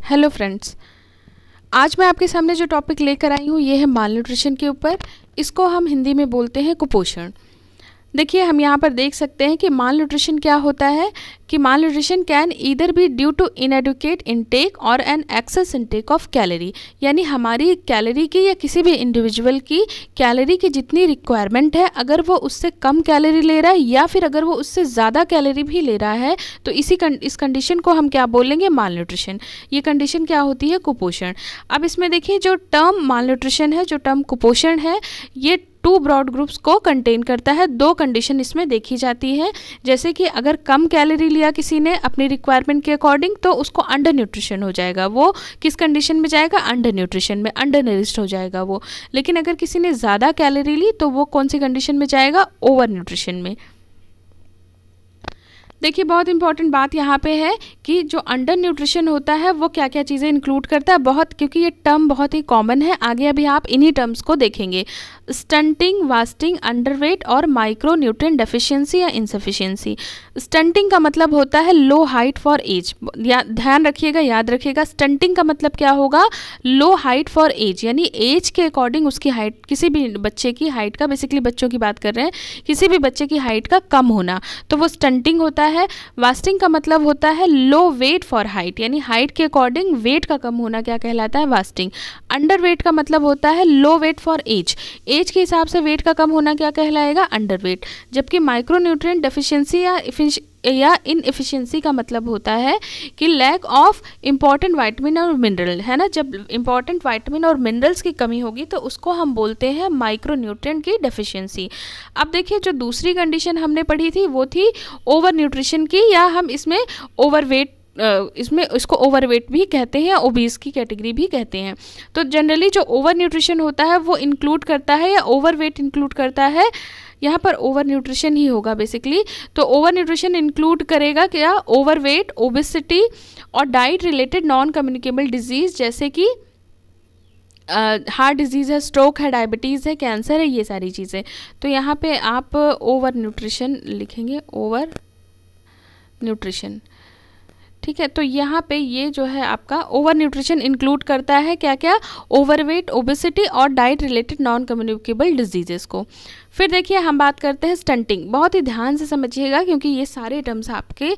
Hello friends, आज मैं आपके सामने जो टॉपिक लेकर आई हूँ ये है माल न्यूट्रिशन के ऊपर। इसको हम हिंदी में बोलते हैं कुपोषण। देखिए, हम यहाँ पर देख सकते हैं कि माल न्यूट्रिशन क्या होता है कि malnutrition can either be due to inadequate intake और an excess intake of calorie, यानी हमारी कैलोरी की या किसी भी इंडिविजुअल की कैलोरी की जितनी रिक्वायरमेंट है, अगर वो उससे कम कैलोरी ले रहा है या फिर अगर वो उससे ज़्यादा कैलोरी भी ले रहा है तो इस कंडीशन को हम क्या बोलेंगे? माल न्यूट्रिशन। ये कंडीशन क्या होती है? कुपोषण। अब इसमें देखिए, जो टर्म माल न्यूट्रिशन है, जो टर्म कुपोषण है, ये टू ब्रॉड ग्रुप्स को कंटेन करता है। दो कंडीशन इसमें देखी जाती है, जैसे कि अगर कम कैलोरी लिया किसी ने अपनी रिक्वायरमेंट के अकॉर्डिंग तो उसको अंडर न्यूट्रिशन हो जाएगा। वो किस कंडीशन में जाएगा? अंडर न्यूट्रिशन में, अंडर नरिश्ड हो जाएगा वो। लेकिन अगर किसी ने ज़्यादा कैलोरी ली तो वो कौन सी कंडीशन में जाएगा? ओवर न्यूट्रिशन में। देखिए, बहुत इंपॉर्टेंट बात यहाँ पे है कि जो अंडर न्यूट्रिशन होता है वो क्या क्या चीज़ें इंक्लूड करता है, बहुत, क्योंकि ये टर्म बहुत ही कॉमन है। आगे अभी आप इन्हीं टर्म्स को देखेंगे। स्टंटिंग, वास्टिंग, अंडरवेट और माइक्रो न्यूट्रिएंट डेफिशिएंसी या इनसफिशिएंसी। स्टंटिंग का मतलब होता है लो हाइट फॉर एज। ध्यान रखिएगा, याद रखिएगा, स्टंटिंग का मतलब क्या होगा? लो हाइट फॉर एज, यानी एज के अकॉर्डिंग उसकी हाइट, किसी भी बच्चे की हाइट का, बेसिकली बच्चों की बात कर रहे हैं, किसी भी बच्चे की हाइट का कम होना, तो वो स्टंटिंग होता है। वास्टिंग का मतलब होता है लो वेट फॉर हाइट, यानी हाइट के अकॉर्डिंग वेट का कम होना, क्या कहलाता है? वास्टिंग। अंडरवेट का मतलब होता है लो वेट फॉर एज, एज के हिसाब से वेट का कम होना क्या कहलाएगा? अंडरवेट। जबकि माइक्रोन्यूट्रिएंट डेफिशिएंसी या इनएफिशिएंसी का मतलब होता है कि लैक ऑफ इंपॉर्टेंट वाइटामिन और मिनरल, है ना। जब इंपॉर्टेंट वाइटामिन और मिनरल्स की कमी होगी तो उसको हम बोलते हैं माइक्रोन्यूट्रिएंट की डेफिशिएंसी। अब देखिए, जो दूसरी कंडीशन हमने पढ़ी थी वो थी ओवर न्यूट्रिशन की, या हम इसमें ओवरवेट, इसमें इसको ओवरवेट भी कहते हैं, ओबीस की कैटेगरी भी कहते हैं। तो जनरली जो ओवर न्यूट्रिशन होता है वो इंक्लूड करता है या ओवरवेट इंक्लूड करता है, यहाँ पर ओवर न्यूट्रिशन ही होगा बेसिकली। तो ओवर न्यूट्रिशन इंक्लूड करेगा क्या? ओवरवेट, ओबेसिटी और diet related non communicable disease, जैसे कि हार्ट डिजीज़ है, स्ट्रोक है, डायबिटीज़ है, कैंसर है, ये सारी चीज़ें। तो यहाँ पे आप ओवर न्यूट्रिशन लिखेंगे, ओवर न्यूट्रिशन, ठीक है। तो यहाँ पे ये जो है आपका ओवर न्यूट्रिशन इंक्लूड करता है क्या क्या? ओवरवेट, ओबेसिटी और diet related non communicable diseases को। फिर देखिए, हम बात करते हैं स्टंटिंग। बहुत ही ध्यान से समझिएगा क्योंकि ये सारे टर्म्स आपके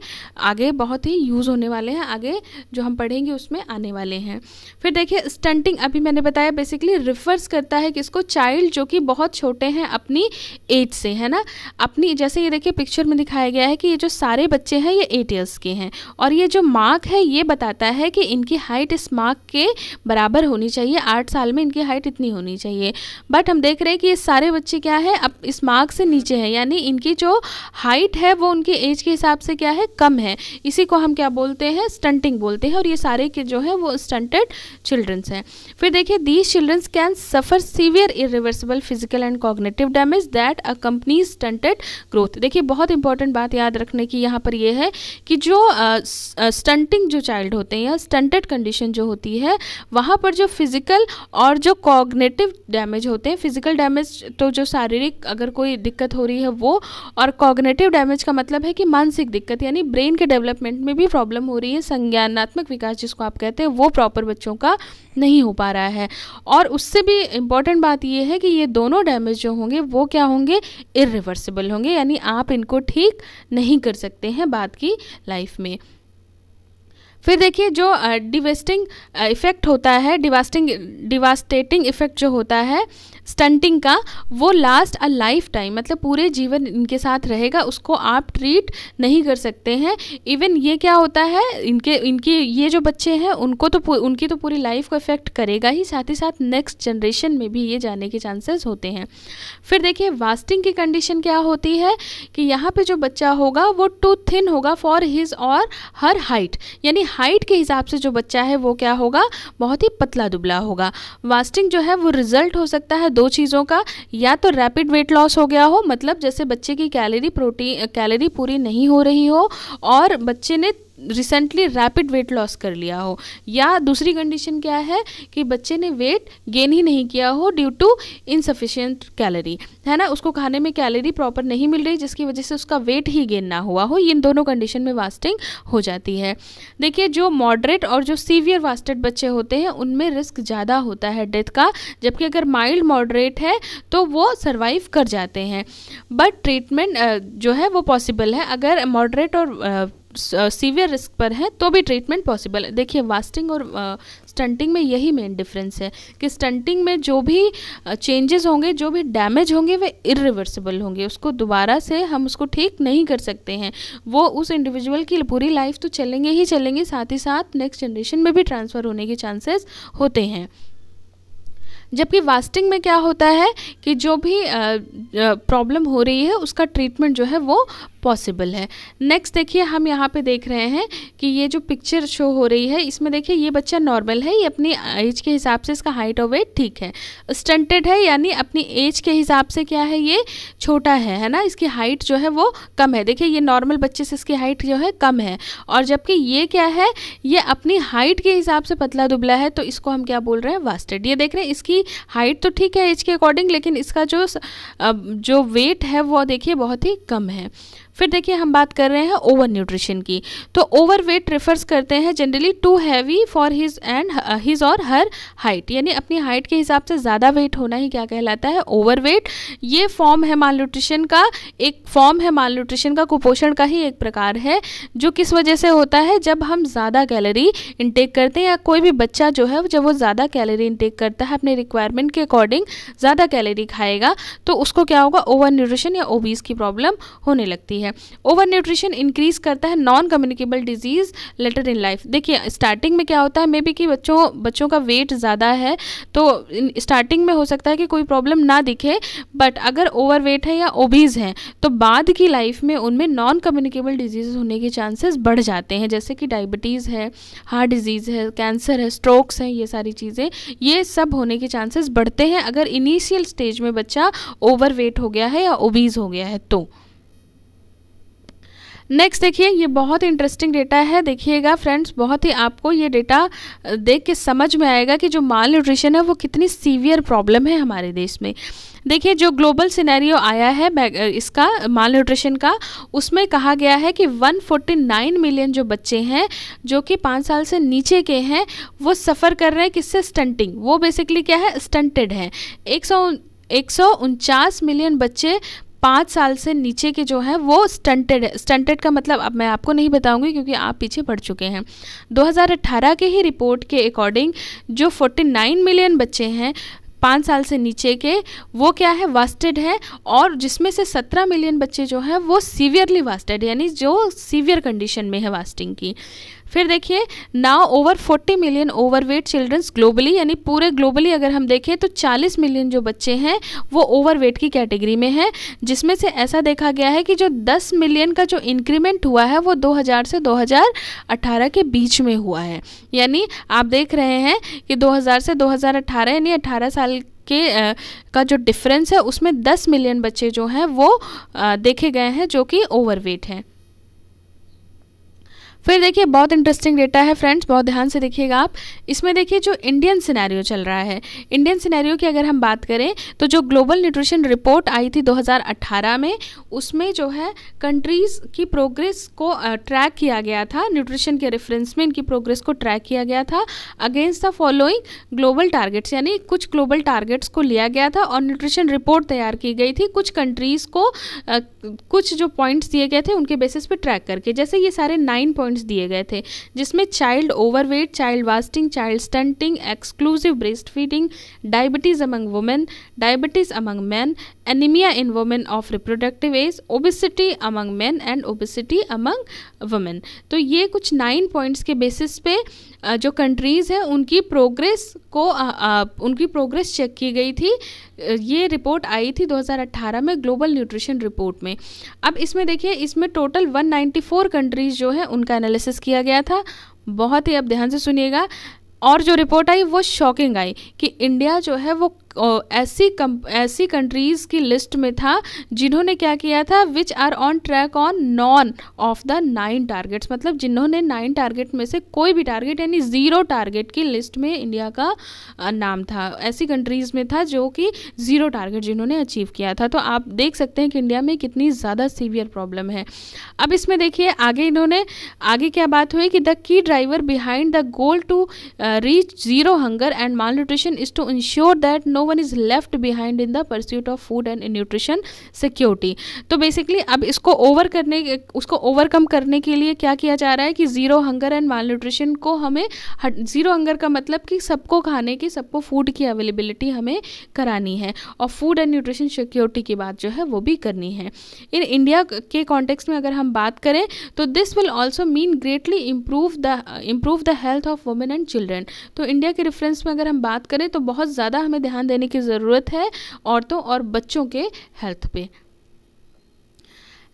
आगे बहुत ही यूज़ होने वाले हैं, आगे जो हम पढ़ेंगे उसमें आने वाले हैं। फिर देखिए, स्टंटिंग अभी मैंने बताया बेसिकली रिफर्स करता है किसको? चाइल्ड जो कि बहुत छोटे हैं अपनी एज से, है ना। अपनी, जैसे ये देखिए पिक्चर में दिखाया गया है कि ये जो सारे बच्चे हैं ये 8 ईयर्स के हैं, और ये जो मार्क है ये बताता है कि इनकी हाइट इस मार्क के बराबर होनी चाहिए, 8 साल में इनकी हाइट इतनी होनी चाहिए। बट हम देख रहे हैं कि ये सारे बच्चे क्या है, अब इस मार्क से नीचे है, यानी इनकी जो हाइट है वो उनकी एज के हिसाब से क्या है? कम है। इसी को हम क्या बोलते हैं? स्टंटिंग बोलते हैं। और ये सारे के जो है वो स्टंटेड चिल्ड्रंस हैं। फिर देखिए, these childrens can suffer severe irreversible physical and cognitive damage that accompanies stunted growth. देखिए, बहुत इंपॉर्टेंट बात याद रखने की यहाँ पर ये है कि जो स्टंटिंग जो चाइल्ड होते हैं या स्टंटेड कंडीशन जो होती है, वहाँ पर जो फिजिकल और जो कॉग्निटिव डैमेज होते हैं, फिजिकल डैमेज तो जो शारीरिक अगर कोई दिक्कत हो रही है वो, और कॉग्निटिव डैमेज का मतलब है कि मानसिक दिक्कत, यानी ब्रेन के डेवलपमेंट में भी प्रॉब्लम हो रही है, संज्ञानात्मक विकास जिसको आप कहते हैं वो प्रॉपर बच्चों का नहीं हो पा रहा है। और उससे भी इम्पॉर्टेंट बात ये है कि ये दोनों डैमेज जो होंगे वो क्या होंगे? इरिवर्सिबल होंगे, यानी आप इनको ठीक नहीं कर सकते हैं बाद की लाइफ में। फिर देखिए, जो डिवेस्टिंग इफेक्ट होता है, डिवास्टेटिंग इफेक्ट जो होता है स्टंटिंग का, वो लास्ट अ लाइफ टाइम, मतलब पूरे जीवन इनके साथ रहेगा, उसको आप ट्रीट नहीं कर सकते हैं। इवन ये क्या होता है, इनके ये जो बच्चे हैं उनको तो उनकी तो पूरी लाइफ को इफेक्ट करेगा ही, साथ ही साथ नेक्स्ट जनरेशन में भी ये जाने के चांसेस होते हैं। फिर देखिए, वास्टिंग की कंडीशन क्या होती है कि यहाँ पे जो बच्चा होगा वो टू थिन होगा for his or her height, यानी हाइट के हिसाब से जो बच्चा है वो क्या होगा? बहुत ही पतला दुबला होगा। वास्टिंग जो है वो रिजल्ट हो सकता है दो चीज़ों का, या तो रैपिड वेट लॉस हो गया हो, मतलब जैसे बच्चे की कैलोरी पूरी नहीं हो रही हो और बच्चे ने रिसेंटली रैपिड वेट लॉस कर लिया हो, या दूसरी कंडीशन क्या है कि बच्चे ने वेट गेन ही नहीं किया हो ड्यू टू इनसफिशिएंट कैलोरी, है ना, उसको खाने में कैलोरी प्रॉपर नहीं मिल रही जिसकी वजह से उसका वेट ही गेन ना हुआ हो, इन दोनों कंडीशन में वास्टिंग हो जाती है। देखिए जो मॉडरेट और जो सीवियर वास्टेड बच्चे होते हैं उनमें रिस्क ज़्यादा होता है डेथ का, जबकि अगर माइल्ड मॉडरेट है तो वो सर्वाइव कर जाते हैं। बट ट्रीटमेंट जो है वो पॉसिबल है, अगर मॉडरेट और सीवियर रिस्क पर है तो भी ट्रीटमेंट पॉसिबल है। देखिए वास्टिंग और स्टंटिंग में यही मेन डिफरेंस है कि स्टंटिंग में जो भी चेंजेस होंगे, जो भी डैमेज होंगे वे इरिवर्सिबल होंगे, उसको दोबारा से हम उसको ठीक नहीं कर सकते हैं, वो उस इंडिविजुअल की पूरी लाइफ तो चलेंगे ही चलेंगे, साथ ही साथ नेक्स्ट जनरेशन में भी ट्रांसफ़र होने के चांसेस होते हैं। जबकि वास्टिंग में क्या होता है कि जो भी प्रॉब्लम हो रही है उसका ट्रीटमेंट जो है वो पॉसिबल है। नेक्स्ट देखिए हम यहाँ पे देख रहे हैं कि ये जो पिक्चर शो हो रही है इसमें देखिए ये बच्चा नॉर्मल है, ये अपनी एज के हिसाब से इसका हाइट और वेट ठीक है। स्टंटेड है यानी अपनी एज के हिसाब से क्या है, ये छोटा है ना, इसकी हाइट जो है वो कम है। देखिए ये नॉर्मल बच्चे से इसकी हाइट जो है कम है, और जबकि ये क्या है, ये अपनी हाइट के हिसाब से पतला दुबला है, तो इसको हम क्या बोल रहे हैं, वास्टेड। ये देख रहे हैं इसकी हाइट तो ठीक है एज के अकॉर्डिंग, लेकिन इसका जो वेट है वो देखिए बहुत ही कम है। फिर देखिए हम बात कर रहे हैं ओवर न्यूट्रिशन की, तो ओवर वेट रेफर्स करते हैं generally too heavy for his or her height, यानी अपनी हाइट के हिसाब से ज़्यादा वेट होना ही क्या कहलाता है, ओवर वेट। ये फॉर्म है माल न्यूट्रिशन का, एक फॉर्म है माल न्यूट्रिशन का, कुपोषण का ही एक प्रकार है, जो किस वजह से होता है, जब हम ज़्यादा कैलोरी इंटेक करते हैं, या कोई भी बच्चा जो है जब वो ज़्यादा कैलोरी इंटेक करता है अपने रिक्वायरमेंट के अकॉर्डिंग ज़्यादा कैलोरी खाएगा, तो उसको क्या होगा, ओवर न्यूट्रिशन या ओबीज की प्रॉब्लम होने लगती है। ओवर न्यूट्रिशन इंक्रीज करता है non communicable disease later in life. देखिए स्टार्टिंग में क्या होता है, मे बी कि बच्चों का वेट ज़्यादा है तो स्टार्टिंग में हो सकता है कि कोई प्रॉब्लम ना दिखे, बट अगर ओवर वेट है या ओबीज है तो बाद की लाइफ में उनमें नॉन कम्युनिकेबल डिजीज होने के चांसेस बढ़ जाते हैं, जैसे कि डायबिटीज़ है, हार्ट डिजीज़ है, कैंसर है, स्ट्रोक्स हैं, ये सारी चीज़ें, ये सब होने के चांसेस बढ़ते हैं अगर इनिशियल स्टेज में बच्चा ओवर वेट हो गया है या ओबीज हो गया है तो। नेक्स्ट देखिए ये बहुत इंटरेस्टिंग डेटा है, देखिएगा फ्रेंड्स, बहुत ही आपको ये डेटा देख के समझ में आएगा कि जो माल न्यूट्रिशन है वो कितनी सीवियर प्रॉब्लम है हमारे देश में। देखिए जो ग्लोबल सिनेरियो आया है इसका माल न्यूट्रिशन का, उसमें कहा गया है कि 149 मिलियन जो बच्चे हैं जो कि 5 साल से नीचे के हैं वो सफ़र कर रहे हैं किससे, स्टंटिंग। वो बेसिकली क्या है, स्टंटेड है। 149 मिलियन बच्चे 5 साल से नीचे के जो हैं वो स्टंटेड है। स्टंटेड का मतलब अब मैं आपको नहीं बताऊंगी क्योंकि आप पीछे पड़ चुके हैं। 2018 के ही रिपोर्ट के अकॉर्डिंग जो 49 मिलियन बच्चे हैं 5 साल से नीचे के, वो क्या है, वास्टेड है, और जिसमें से 17 मिलियन बच्चे जो हैं वो सीवियरली वास्टेड, यानी जो सीवियर कंडीशन में है वास्टिंग की। फिर देखिए now over 40 million overweight childrens globally, यानी पूरे ग्लोबली अगर हम देखें तो 40 मिलियन जो बच्चे हैं वो ओवरवेट की कैटेगरी में हैं, जिसमें से ऐसा देखा गया है कि जो 10 मिलियन का जो इंक्रीमेंट हुआ है वो 2000 से 2018 के बीच में हुआ है। यानी आप देख रहे हैं कि 2000 से 2018 यानी 18 साल के का जो डिफरेंस है उसमें 10 मिलियन बच्चे जो हैं वो देखे गए हैं जो कि ओवरवेट हैं। फिर देखिए बहुत इंटरेस्टिंग डेटा है फ्रेंड्स, बहुत ध्यान से देखिएगा आप। इसमें देखिए जो इंडियन सिनेरियो चल रहा है, इंडियन सिनेरियो की अगर हम बात करें तो जो ग्लोबल न्यूट्रिशन रिपोर्ट आई थी 2018 में, उसमें जो है कंट्रीज़ की प्रोग्रेस को ट्रैक किया गया था, न्यूट्रिशन के रेफरेंस में इनकी प्रोग्रेस को ट्रैक किया गया था against the following global targets, यानी कुछ ग्लोबल टारगेट्स को लिया गया था और न्यूट्रिशन रिपोर्ट तैयार की गई थी कुछ कंट्रीज़ को कुछ जो पॉइंट्स दिए गए थे उनके बेसिस पे ट्रैक करके। जैसे ये सारे 9 पॉइंट्स दिए गए थे जिसमें child overweight, child wasting, child stunting, exclusive breast feeding, diabetes among women, diabetes among man, anaemia in women of reproductive age, obesity among man and obesity among women. तो ये कुछ 9 पॉइंट्स के बेसिस पे जो कंट्रीज़ हैं उनकी progress check की गई थी। ये रिपोर्ट आई थी 2018 में ग्लोबल न्यूट्रिशन रिपोर्ट में। अब इसमें देखिए इसमें टोटल 194 कंट्रीज़ जो है उनका एनालिसिस किया गया था। बहुत ही अब ध्यान से सुनिएगा, और जो रिपोर्ट आई वो शॉकिंग आई कि इंडिया जो है वो ऐसी कंट्रीज़ की लिस्ट में था जिन्होंने क्या किया था, which are on track on none of the 9 targets, मतलब जिन्होंने 9 टारगेट में से कोई भी टारगेट यानी 0 टारगेट की लिस्ट में इंडिया का नाम था। ऐसी कंट्रीज़ में था जो कि 0 टारगेट जिन्होंने अचीव किया था। तो आप देख सकते हैं कि इंडिया में कितनी ज़्यादा सीवियर प्रॉब्लम है। अब इसमें देखिए आगे क्या बात हुई कि the key driver behind the goal to reach zero hunger and malnutrition is to ensure that no one is left behind in the pursuit of food and nutrition security. तो बेसिकली अब उसको overcome करने के लिए क्या किया जा रहा है कि zero hunger and mall nutrition को हमें जीरो हंगर का मतलब कि सबको खाने की, सबको फूड की अवेलेबिलिटी हमें करानी है और फूड एंड न्यूट्रिशन सिक्योरिटी की बात जो है वो भी करनी है। इन इंडिया के कॉन्टेक्स्ट में अगर हम बात करें तो this will also mean greatly improve the health of women and children. तो इंडिया के रेफरेंस में अगर हम बात करें तो बहुत ज़्यादा हमें ध्यान देने की ज़रूरत है औरतों और बच्चों के हेल्थ पे।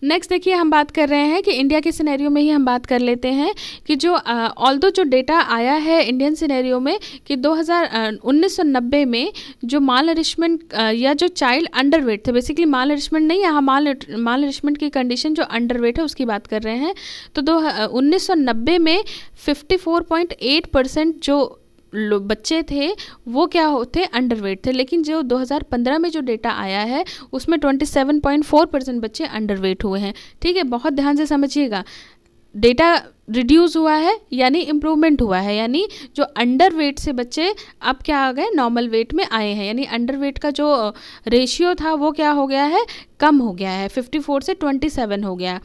नेक्स्ट देखिए हम बात कर रहे हैं कि इंडिया के सिनेरियो में ही हम बात कर लेते हैं कि जो ऑल्दो जो डेटा आया है इंडियन सिनेरियो में कि 1990 में जो माल नरिशमेंट या जो चाइल्ड अंडरवेट थे, बेसिकली माल नरिशमेंट नहीं, यहाँ माल नरिशमेंट की कंडीशन जो अंडरवेट है उसकी बात कर रहे हैं। तो 1990 में 54.8% जो बच्चे थे वो क्या होते अंडरवेट थे, लेकिन जो 2015 में जो डेटा आया है उसमें 27.4% बच्चे अंडरवेट हुए हैं। ठीक है, बहुत ध्यान से समझिएगा, डेटा रिड्यूस हुआ है यानी इम्प्रूवमेंट हुआ है, यानी जो अंडर वेट से बच्चे अब क्या आ गए, नॉर्मल वेट में आए हैं, यानी अंडर वेट का जो रेशियो था वो क्या हो गया है, कम हो गया है, 54 से 27 हो गया।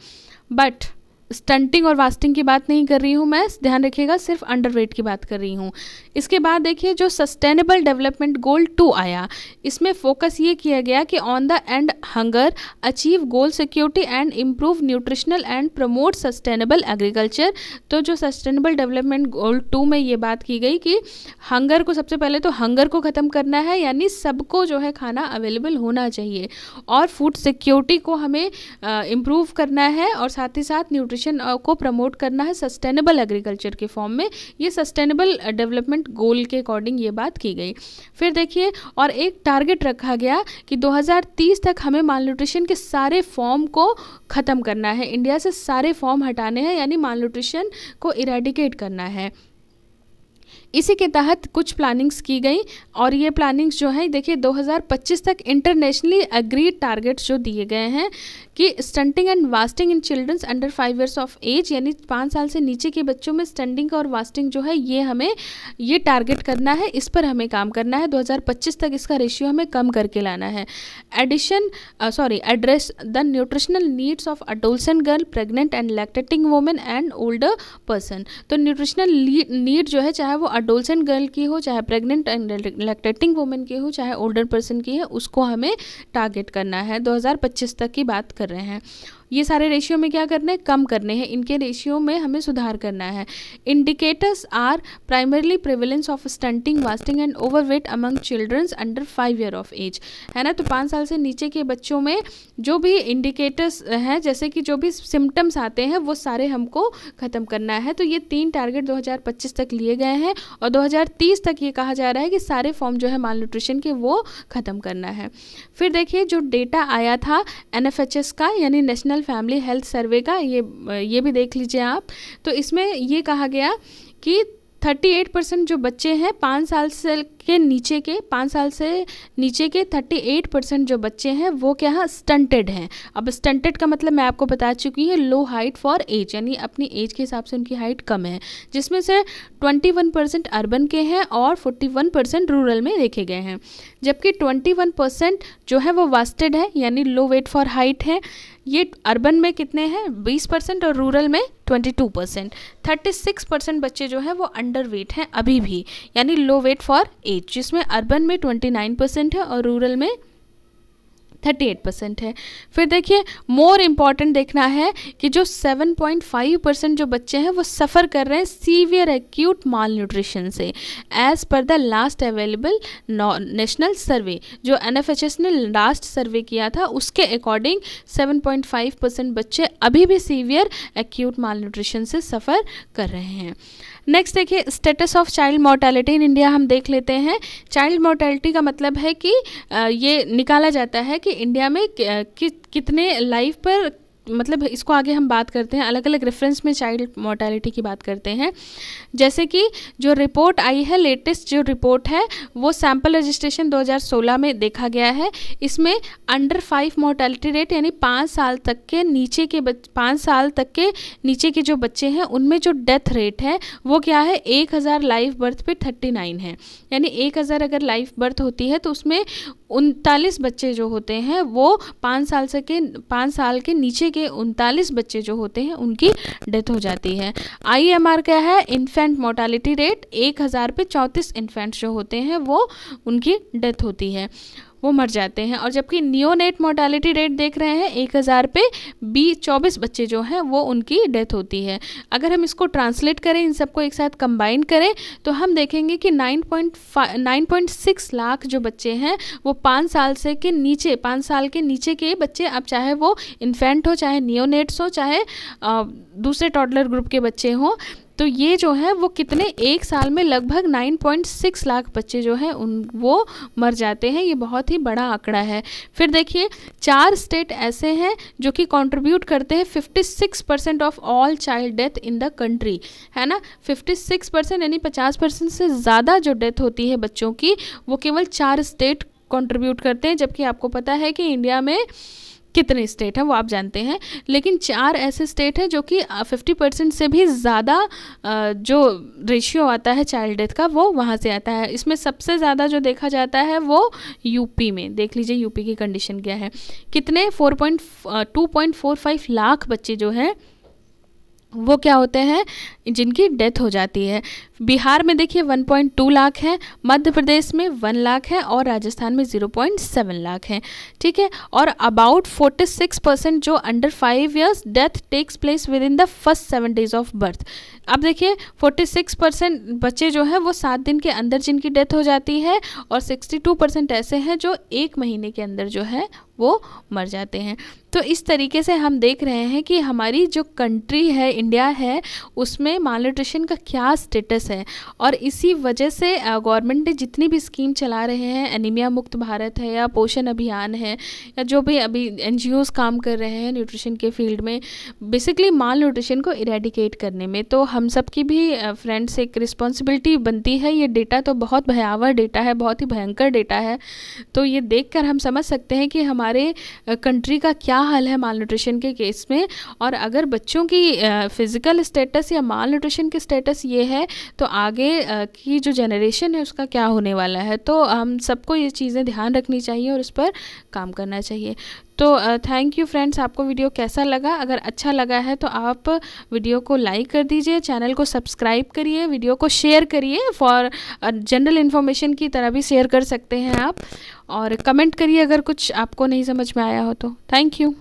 बट स्टंटिंग और वास्टिंग की बात नहीं कर रही हूँ मैं, ध्यान रखिएगा, सिर्फ अंडरवेट की बात कर रही हूँ। इसके बाद देखिए जो सस्टेनेबल डेवलपमेंट गोल 2 आया, इसमें फोकस ये किया गया कि on the end hunger achieve goal security and improve nutritional and promote sustainable agriculture. तो जो सस्टेनेबल डेवलपमेंट गोल 2 में ये बात की गई कि हंगर को, सबसे पहले तो हंगर को ख़त्म करना है, यानी सबको जो है खाना अवेलेबल होना चाहिए, और फूड सिक्योरिटी को हमें इम्प्रूव करना है, और साथ ही साथ न्यूट्रिशन को प्रमोट करना है सस्टेनेबल एग्रीकल्चर के फॉर्म में। ये सस्टेनेबल डेवलपमेंट गोल के अकॉर्डिंग ये बात की गई। फिर देखिए और एक टारगेट रखा गया कि 2030 तक हमें माल न्यूट्रिशन के सारे फॉर्म को ख़त्म करना है, इंडिया से सारे फॉर्म हटाने हैं, यानी माल न्यूट्रिशन को इरेडिकेट करना है। इसी के तहत कुछ प्लानिंग्स की गई, और ये प्लानिंग्स जो है देखिए 2025 तक इंटरनेशनली एग्रीड टारगेट्स जो दिए गए हैं कि stunting and wasting in childrens under 5 years of age, यानी 5 साल से नीचे के बच्चों में स्टंटिंग और वास्टिंग जो है ये हमें ये टारगेट करना है, इस पर हमें काम करना है। 2025 तक इसका रेशियो हमें कम करके लाना है। Address the nutritional needs of adolescent girl, pregnant and lactating women and older person. तो न्यूट्रिशनल नीड जो है, चाहे वो अडोलसेंट गर्ल की हो, चाहे प्रेग्नेंट एंड लैक्टेटिंग वुमेन की हो, चाहे ओल्डर पर्सन की है, उसको हमें टारगेट करना है। 2025 तक की बात कर रहे हैं। ये सारे रेशियो में क्या करने हैं, कम करने हैं, इनके रेशियो में हमें सुधार करना है। Indicators are primarily prevalence of stunting, wasting and overweight among childrens under 5 year of age, है ना। तो 5 साल से नीचे के बच्चों में जो भी इंडिकेटर्स हैं, जैसे कि जो भी सिम्टम्स आते हैं, वो सारे हमको ख़त्म करना है। तो ये 3 टारगेट 2025 तक लिए गए हैं, और 2030 तक ये कहा जा रहा है कि सारे फॉर्म जो है माल न्यूट्रिशन के वो ख़त्म करना है। फिर देखिए जो डेटा आया था NFHS का, यानी नेशनल फैमिली हेल्थ सर्वे का, ये भी देख लीजिए आप। तो इसमें ये कहा गया कि 38% जो बच्चे हैं 5 साल से नीचे के 38% जो बच्चे हैं वो क्या है, स्टंटेड हैं। अब स्टंटेड का मतलब मैं आपको बता चुकी हूँ, लो हाइट फॉर एज, यानी अपनी एज के हिसाब से उनकी हाइट कम है, जिसमें से 21% अर्बन के हैं और 41% रूरल में देखे गए हैं। जबकि 21% जो है वो वास्टेड है, यानी लो वेट फॉर हाइट है। ये अर्बन में कितने हैं, 20% और रूरल में 22%। 36% बच्चे जो हैं वो अंडर वेट हैं अभी भी, यानी लो वेट फॉर एज, जिसमें अर्बन में 29% है और रूरल में 38% है। फिर देखिए मोर इम्पॉर्टेंट देखना है कि जो 7.5% जो बच्चे हैं वो सफ़र कर रहे हैं सीवियर एक्यूट माल न्यूट्रिशन से, as per the last available national survey. जो NFHS ने लास्ट सर्वे किया था उसके अकॉर्डिंग 7.5% बच्चे अभी भी सीवियर एक्यूट माल न्यूट्रिशन से सफ़र कर रहे हैं। नेक्स्ट देखिए status of child mortality in India हम देख लेते हैं। चाइल्ड मोर्टेलिटी का मतलब है कि ये निकाला जाता है कि इंडिया में कितने लाइफ पर, मतलब इसको आगे हम बात करते हैं, अलग अलग रेफरेंस में चाइल्ड मोर्टेलिटी की बात करते हैं। जैसे कि जो रिपोर्ट आई है, लेटेस्ट जो रिपोर्ट है वो सैम्पल रजिस्ट्रेशन 2016 में देखा गया है। इसमें अंडर 5 मोर्टेलिटी रेट यानी 5 साल तक के नीचे के 5 साल तक के नीचे के जो बच्चे हैं उनमें जो डेथ रेट है वो क्या है, 1000 लाइव बर्थ पे 39 है। यानी 1000 अगर लाइव बर्थ होती है तो उसमें 39 बच्चे जो होते हैं वो 5 साल के नीचे के 39 बच्चे जो होते हैं उनकी डेथ हो जाती है। IMR क्या है, इन्फेंट मोर्टेलिटी रेट, 1000 पे 34 इन्फेंट्स जो होते हैं वो उनकी डेथ होती है, वो मर जाते हैं। और जबकि नियोनेट मोर्टेलिटी रेट देख रहे हैं 1000 पे 24 बच्चे जो हैं वो उनकी डेथ होती है। अगर हम इसको ट्रांसलेट करें, इन सबको एक साथ कंबाइन करें तो हम देखेंगे कि 9.6 लाख जो बच्चे हैं वो 5 साल के नीचे के बच्चे, अब चाहे वो इन्फेंट हो, चाहे नियोनेट्स हो, चाहे दूसरे टॉडलर ग्रुप के बच्चे हों, तो ये जो है वो कितने, एक साल में लगभग 9.6 लाख बच्चे जो हैं वो मर जाते हैं। ये बहुत ही बड़ा आंकड़ा है। फिर देखिए 4 स्टेट ऐसे हैं जो कि कंट्रीब्यूट करते हैं 56% of all child death in the country, है ना। 56% यानी 50% से ज़्यादा जो डेथ होती है बच्चों की वो केवल 4 स्टेट कंट्रीब्यूट करते हैं। जबकि आपको पता है कि इंडिया में कितने स्टेट हैं वो आप जानते हैं, लेकिन 4 ऐसे स्टेट हैं जो कि 50% से भी ज़्यादा जो रेशियो आता है चाइल्ड डेथ का वो वहाँ से आता है। इसमें सबसे ज़्यादा जो देखा जाता है वो यूपी में। देख लीजिए यूपी की कंडीशन क्या है, कितने 2.45 लाख बच्चे जो हैं वो क्या होते हैं, जिनकी डेथ हो जाती है। बिहार में देखिए 1.2 लाख है, मध्य प्रदेश में 1 लाख है और राजस्थान में 0.7 लाख है, ठीक है। और अबाउट 46% जो under 5 years death takes place within the first 7 days of birth. अब देखिए 46% बच्चे जो हैं वो 7 दिन के अंदर जिनकी डेथ हो जाती है और 62% ऐसे हैं जो 1 महीने के अंदर जो है वो मर जाते हैं। तो इस तरीके से हम देख रहे हैं कि हमारी जो कंट्री है, इंडिया है, उसमें मालन्यूट्रिशन का क्या स्टेटस है। और इसी वजह से गवर्नमेंट ने जितनी भी स्कीम चला रहे हैं, एनीमिया मुक्त भारत है या पोषण अभियान है या जो भी अभी NGOs काम कर रहे हैं न्यूट्रिशन के फील्ड में, बेसिकली माल न्यूट्रिशन को इरेडिकेट करने में, तो हम सब की भी फ्रेंड्स एक रिस्पॉन्सिबिलिटी बनती है। ये डेटा तो बहुत भयावह डेटा है, बहुत ही भयंकर डेटा है। तो ये देखकर हम समझ सकते हैं कि हमारे कंट्री का क्या हाल है माल न्यूट्रिशन के केस में। और अगर बच्चों की फिज़िकल स्टेटस या माल न्यूट्रिशन की स्टेटस ये है तो आगे की जो जनरेशन है उसका क्या होने वाला है। तो हम सबको ये चीज़ें ध्यान रखनी चाहिए और उस पर काम करना चाहिए। तो थैंक यू फ्रेंड्स। आपको वीडियो कैसा लगा? अगर अच्छा लगा है तो आप वीडियो को लाइक कर दीजिए, चैनल को सब्सक्राइब करिए, वीडियो को शेयर करिए, फॉर जनरल इन्फॉर्मेशन की तरह भी शेयर कर सकते हैं आप, और कमेंट करिए अगर कुछ आपको नहीं समझ में आया हो तो। Thank you.